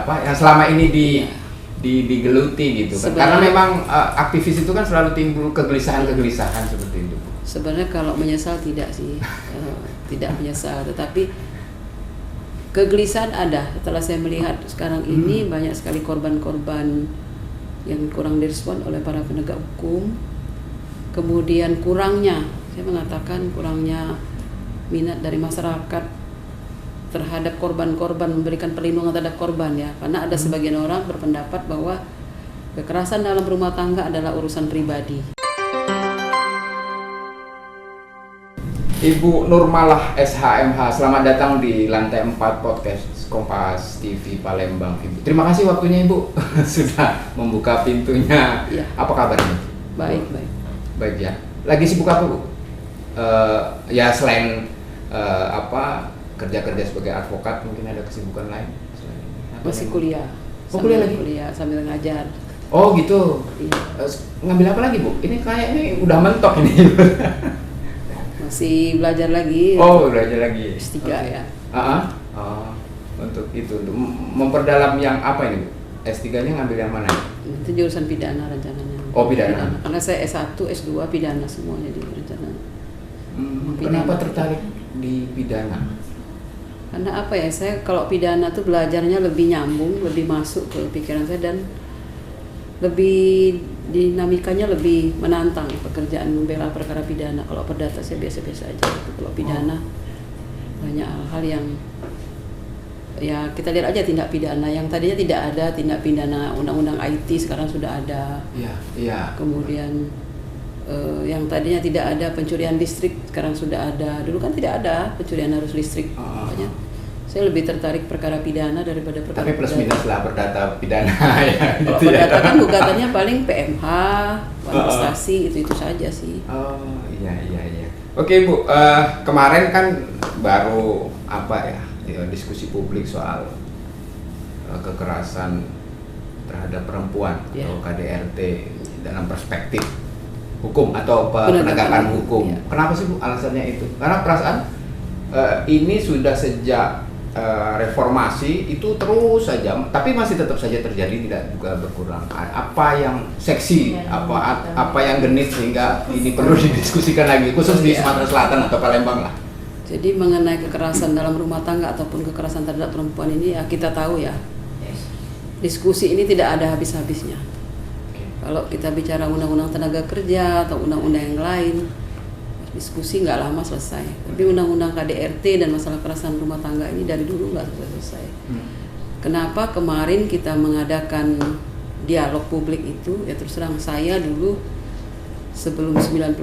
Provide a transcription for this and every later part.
yang selama ini digeluti gitu kan. Karena memang aktivis itu kan selalu timbul kegelisahan seperti itu. Sebenarnya kalau menyesal tidak sih, tidak menyesal, tetapi kegelisahan ada setelah saya melihat sekarang ini banyak sekali korban-korban yang kurang direspon oleh para penegak hukum. Kemudian saya mengatakan kurangnya minat dari masyarakat terhadap korban-korban, memberikan perlindungan terhadap korban ya. Karena ada sebagian orang berpendapat bahwa kekerasan dalam rumah tangga adalah urusan pribadi. Ibu Nurmalah SHMH, selamat datang di lantai 4 podcast Kompas TV Palembang, Ibu. Terima kasih waktunya Ibu sudah membuka pintunya. Ya. Apa kabarnya? Baik. Baik ya. Lagi sibuk apa Bu? Ya selain kerja sebagai advokat, mungkin ada kesibukan lain? Masih kuliah. Kuliah lagi? Kuliah sambil ngajar. Oh gitu. Iya. Ngambil apa lagi Bu? Ini kayaknya udah mentok ini. Masih belajar lagi. Oh, belajar lagi. S3 ya. Untuk memperdalam yang apa ini Bu? S3-nya ngambil yang mana? Itu jurusan pidana rencananya. Oh, pidana. Karena saya S1, S2 pidana semuanya di rencana. Kenapa tertarik di pidana? Karena apa ya, saya kalau pidana tuh belajarnya lebih nyambung, lebih masuk ke pikiran saya dan lebih dinamikanya lebih menantang pekerjaan membela perkara pidana. Kalau perdata saya biasa-biasa aja gitu. Kalau pidana banyak hal-hal yang ya kita lihat aja tindak pidana yang tadinya tidak ada, tindak pidana undang-undang IT sekarang sudah ada. Iya. Kemudian yang tadinya tidak ada pencurian listrik sekarang sudah ada. Dulu kan tidak ada pencurian arus listrik. Makanya saya lebih tertarik perkara pidana daripada perkara. Tapi plus minus lah perdata pidana ya. Kalau gitu perdata ya. kan gugatannya paling PMH, kontestasi itu saja sih. Oh iya. Oke Bu, kemarin kan baru diskusi publik soal kekerasan terhadap perempuan atau KDRT dalam perspektif hukum atau penegakan hukum. Ya. Kenapa sih Bu alasannya itu? Karena perasaan ini sudah sejak reformasi itu terus saja, tapi masih tetap saja terjadi, tidak juga berkurang. Apa yang seksi, apa yang genit sehingga ini perlu didiskusikan lagi, khusus di Sumatera Selatan atau Palembang lah. Jadi mengenai kekerasan dalam rumah tangga ataupun kekerasan terhadap perempuan ini ya kita tahu ya, diskusi ini tidak ada habis-habisnya. Kalau kita bicara undang-undang tenaga kerja atau undang-undang yang lain, diskusi nggak lama selesai. Tapi undang-undang KDRT dan masalah kekerasan rumah tangga ini dari dulu nggak selesai. Kenapa kemarin kita mengadakan dialog publik itu? Ya terus terang saya dulu sebelum 98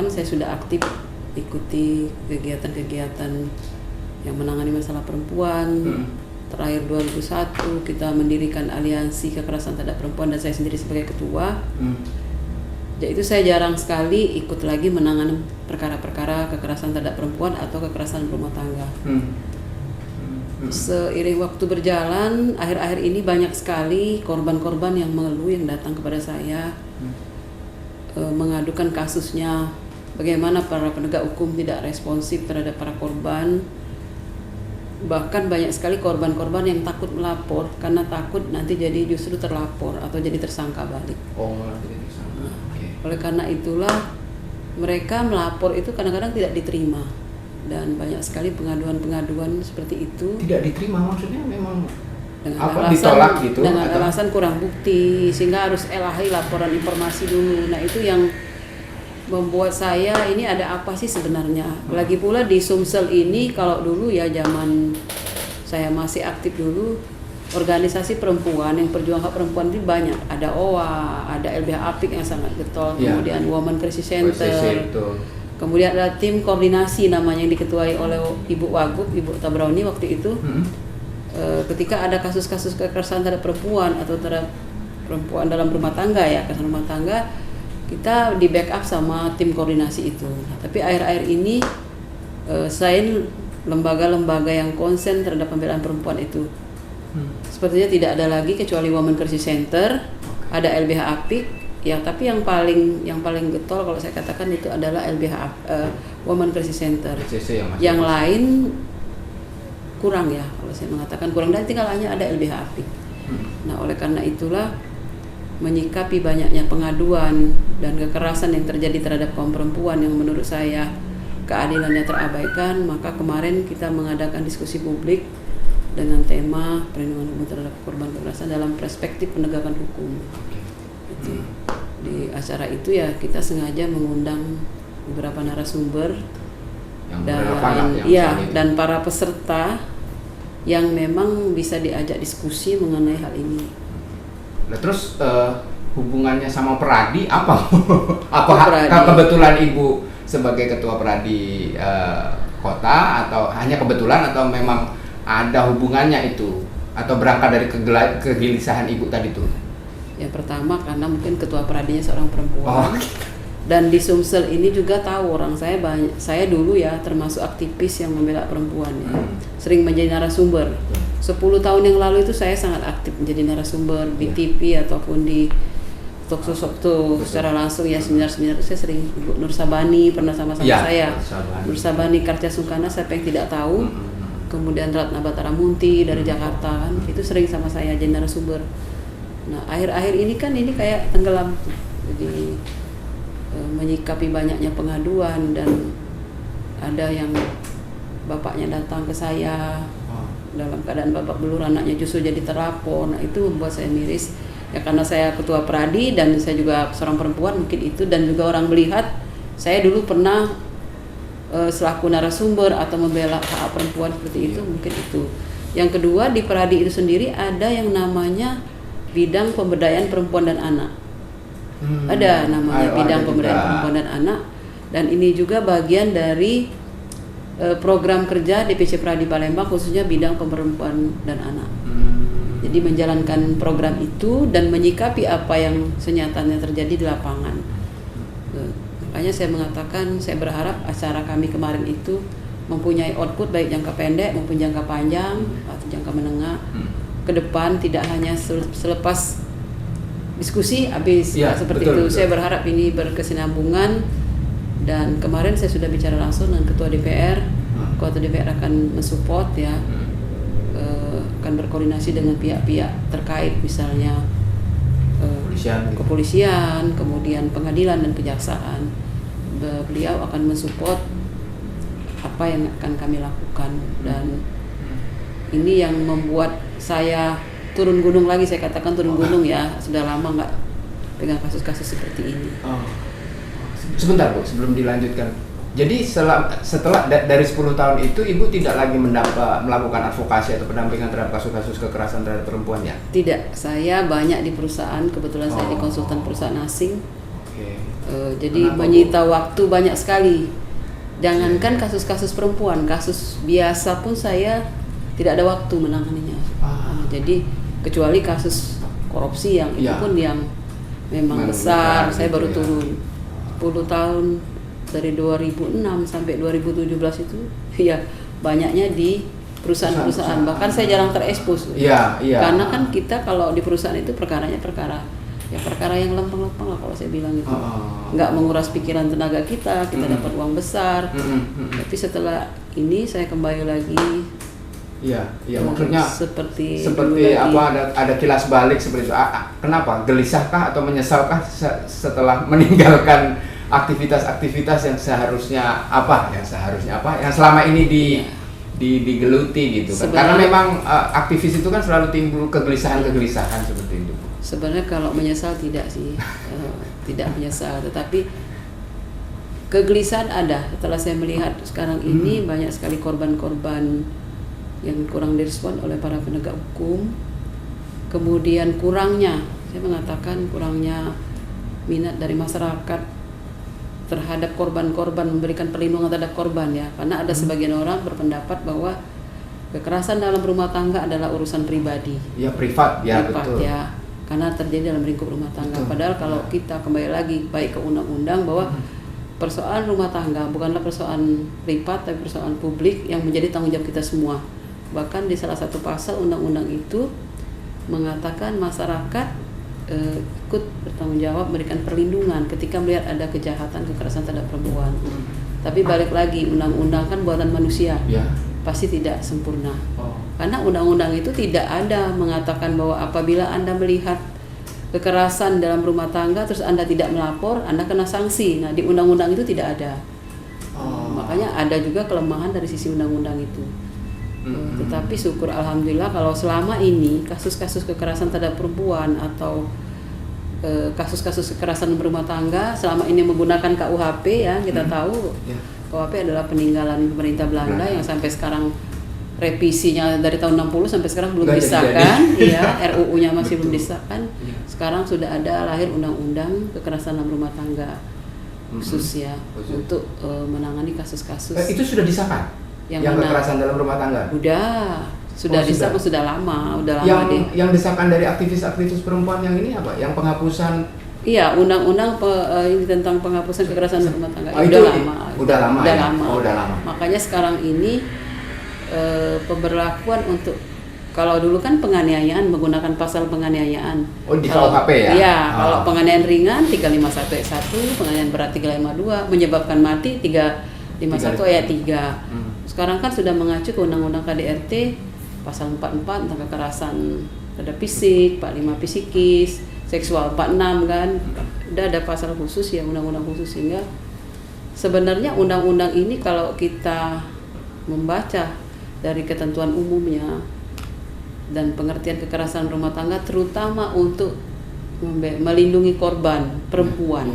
saya sudah aktif ikuti kegiatan-kegiatan yang menangani masalah perempuan. Terakhir 2001 kita mendirikan aliansi kekerasan terhadap perempuan dan saya sendiri sebagai ketua. Jadi itu saya jarang sekali ikut lagi menangani perkara-perkara kekerasan terhadap perempuan atau kekerasan rumah tangga. Seiring waktu berjalan, akhir-akhir ini banyak sekali korban-korban yang mengeluh, yang datang kepada saya mengadukan kasusnya, bagaimana para penegak hukum tidak responsif terhadap para korban. Bahkan banyak sekali korban-korban yang takut melapor karena takut nanti jadi justru terlapor atau jadi tersangka balik. Oleh karena itulah mereka melapor itu kadang-kadang tidak diterima dan banyak sekali pengaduan-pengaduan seperti itu. Tidak diterima maksudnya memang dengan apa alasan, ditolak gitu? Dengan alasan kurang bukti sehingga harus laporan informasi dulu. Nah itu yang membuat saya ini ada apa sih sebenarnya. Lagi pula di Sumsel ini kalau dulu ya zaman saya masih aktif dulu, organisasi perempuan yang perjuang hak perempuan itu banyak. Ada OA, ada LBH Apik yang sangat getol, kemudian Women Crisis Center, kemudian ada tim koordinasi namanya yang diketuai oleh Ibu Wagub, Ibu Tabrauni waktu itu. Ketika ada kasus-kasus kekerasan terhadap perempuan atau terhadap perempuan dalam rumah tangga ya, kekerasan rumah tangga, kita di backup sama tim koordinasi itu. Nah, tapi akhir-akhir ini selain lembaga-lembaga yang konsen terhadap pembelaan perempuan itu sepertinya tidak ada lagi kecuali Women Crisis Center, ada LBH Apik ya, tapi yang paling getol kalau saya katakan itu adalah LBH Women Crisis Center. Yang lain kurang ya, kalau saya mengatakan kurang, dan tinggal hanya ada LBH Apik. Nah, oleh karena itulah menyikapi banyaknya pengaduan dan kekerasan yang terjadi terhadap kaum perempuan yang menurut saya keadilannya terabaikan, maka kemarin kita mengadakan diskusi publik dengan tema perlindungan hukum terhadap korban kekerasan dalam perspektif penegakan hukum. Itu. Di acara itu ya kita sengaja mengundang beberapa narasumber yang dan para peserta yang memang bisa diajak diskusi mengenai hal ini. Nah, terus hubungannya sama Peradi apa? Peradi. Kebetulan Ibu sebagai ketua Peradi kota atau hanya kebetulan atau memang ada hubungannya itu atau berangkat dari kegelisahan Ibu tadi tuh? Yang pertama karena mungkin ketua Peradinya seorang perempuan. Dan di Sumsel ini juga tahu orang saya dulu ya termasuk aktivis yang membela perempuan ya. Sering menjadi narasumber. 10 tahun yang lalu itu saya sangat aktif menjadi narasumber di TV ataupun di talk-show secara langsung ya, seminar-seminar. Saya sering, Ibu Nur Sabani pernah sama-sama saya. Nur Sabani Karja Sungkana, siapa yang tidak tahu. Kemudian Ratna Batara Munti dari Jakarta kan, itu sering sama saya jadi narasumber. Nah, akhir-akhir ini kan ini kayak tenggelam. Jadi menyikapi banyaknya pengaduan dan ada yang bapaknya datang ke saya dalam keadaan babak belur, anaknya justru jadi terlapor. Nah, itu membuat saya miris ya, karena saya ketua Peradi dan saya juga seorang perempuan, mungkin itu, dan juga orang melihat saya dulu pernah selaku narasumber atau membela hak perempuan seperti itu, mungkin itu. Yang kedua, di Peradi itu sendiri ada yang namanya bidang pemberdayaan perempuan dan anak. Ada namanya bidang pemberdayaan perempuan dan anak, dan ini juga bagian dari program kerja DPC Peradi Palembang khususnya bidang perempuan dan anak. Jadi menjalankan program itu dan menyikapi apa yang senyatanya terjadi di lapangan. Makanya saya mengatakan saya berharap acara kami kemarin itu mempunyai output baik jangka pendek maupun jangka panjang atau jangka menengah ke depan, tidak hanya selepas diskusi habis seperti itu. Saya berharap ini berkesinambungan, dan kemarin saya sudah bicara langsung dengan Ketua DPR. Ketua DPR akan mensupport ya, akan berkoordinasi dengan pihak-pihak terkait, misalnya kepolisian, kemudian pengadilan dan kejaksaan. Beliau akan mensupport apa yang akan kami lakukan, dan ini yang membuat saya turun gunung lagi. Saya katakan turun gunung ya, sudah lama nggak pegang kasus-kasus seperti ini. Sebentar Bu, sebelum dilanjutkan. Jadi setelah dari 10 tahun itu Ibu tidak lagi melakukan advokasi atau pendampingan terhadap kasus-kasus kekerasan terhadap perempuan ya? Tidak, saya banyak di perusahaan, kebetulan saya di konsultan perusahaan asing. Jadi kenapa, menyita waktu banyak sekali. Jangankan kasus-kasus perempuan, kasus biasa pun saya tidak ada waktu menanganinya. Jadi kecuali kasus korupsi yang itu pun yang memang besar, saya baru turun 10 tahun dari 2006 sampai 2017 itu ya banyaknya di perusahaan-perusahaan. Bahkan saya jarang terekspos. Karena kan kita kalau di perusahaan itu perkaranya perkara yang lempeng-lempeng lah kalau saya bilang itu. Nggak menguras pikiran tenaga kita dapat uang besar. Tapi setelah ini saya kembali lagi. Maksudnya seperti apa, ada kilas balik seperti itu. Kenapa? Gelisahkah atau menyesalkah setelah meninggalkan aktivitas-aktivitas yang seharusnya yang selama ini digeluti gitu kan? Karena memang aktivis itu kan selalu timbul kegelisahan seperti itu. Sebenarnya kalau menyesal tidak sih, tidak menyesal, tetapi kegelisahan ada setelah saya melihat sekarang ini banyak sekali korban-korban yang kurang direspon oleh para penegak hukum. Kemudian saya mengatakan kurangnya minat dari masyarakat terhadap korban-korban, memberikan perlindungan terhadap korban ya. Karena ada sebagian orang berpendapat bahwa kekerasan dalam rumah tangga adalah urusan pribadi. Privat betul. Ya. Karena terjadi dalam lingkup rumah tangga. Padahal kalau kita kembali lagi baik ke undang-undang bahwa persoalan rumah tangga bukanlah persoalan privat tapi persoalan publik yang menjadi tanggung jawab kita semua. Bahkan di salah satu pasal undang-undang itu mengatakan masyarakat ikut bertanggung jawab memberikan perlindungan ketika melihat ada kejahatan kekerasan terhadap perempuan. Tapi balik lagi, undang-undang kan buatan manusia, pasti tidak sempurna. Karena undang-undang itu tidak ada mengatakan bahwa apabila Anda melihat kekerasan dalam rumah tangga terus Anda tidak melapor, Anda kena sanksi. Nah, di undang-undang itu tidak ada. Makanya ada juga kelemahan dari sisi undang-undang itu. Tetapi syukur alhamdulillah kalau selama ini kasus-kasus kekerasan terhadap perempuan atau kasus-kasus kekerasan berumah tangga selama ini menggunakan KUHP ya, kita tahu KUHP adalah peninggalan pemerintah Belanda yang sampai sekarang revisinya dari tahun 60 sampai sekarang belum disahkan ya, RUU-nya masih belum disahkan. Sekarang sudah ada lahir undang-undang kekerasan dalam rumah tangga khusus ya untuk menangani kasus-kasus. Itu sudah disahkan? Yang kekerasan dalam rumah tangga? Sudah disahkan, sudah lama deh. Yang disahkan dari aktivis-aktivis perempuan yang ini apa? Yang penghapusan? Iya, undang-undang ini tentang penghapusan kekerasan dalam rumah tangga. Udah lama. Makanya sekarang ini pemberlakuan untuk, kalau dulu kan penganiayaan menggunakan pasal penganiayaan. Di KUHP ya? Iya, kalau penganiayaan ringan 351 ayat 1, penganiayaan berat 352, menyebabkan mati 351 ayat 3. Sekarang kan sudah mengacu ke Undang-Undang KDRT pasal 44 tentang kekerasan terhadap fisik, 45 psikis, seksual 46 kan. Udah ada pasal khusus ya, undang-undang khusus, sehingga sebenarnya undang-undang ini kalau kita membaca dari ketentuan umumnya dan pengertian kekerasan rumah tangga terutama untuk melindungi korban perempuan.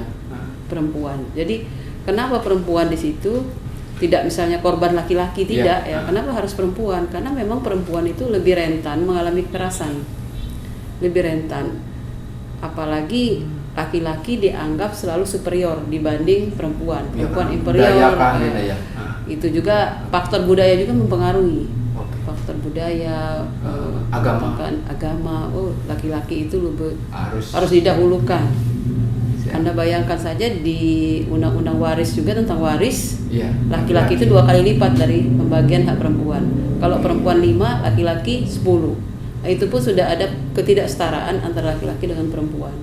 Jadi kenapa perempuan di situ? Tidak misalnya korban laki-laki, tidak ya. Kenapa harus perempuan? Karena memang perempuan itu lebih rentan mengalami kekerasan. Lebih rentan. Apalagi laki-laki dianggap selalu superior dibanding perempuan. Perempuan inferior. Itu juga faktor budaya juga mempengaruhi. Faktor budaya, agama. Laki-laki itu harus didahulukan. Anda bayangkan saja di Undang-Undang Waris juga tentang waris, laki-laki itu 2 kali lipat dari pembagian hak perempuan. Kalau perempuan 5, laki-laki 10. Nah, itu pun sudah ada ketidaksetaraan antara laki-laki dengan perempuan.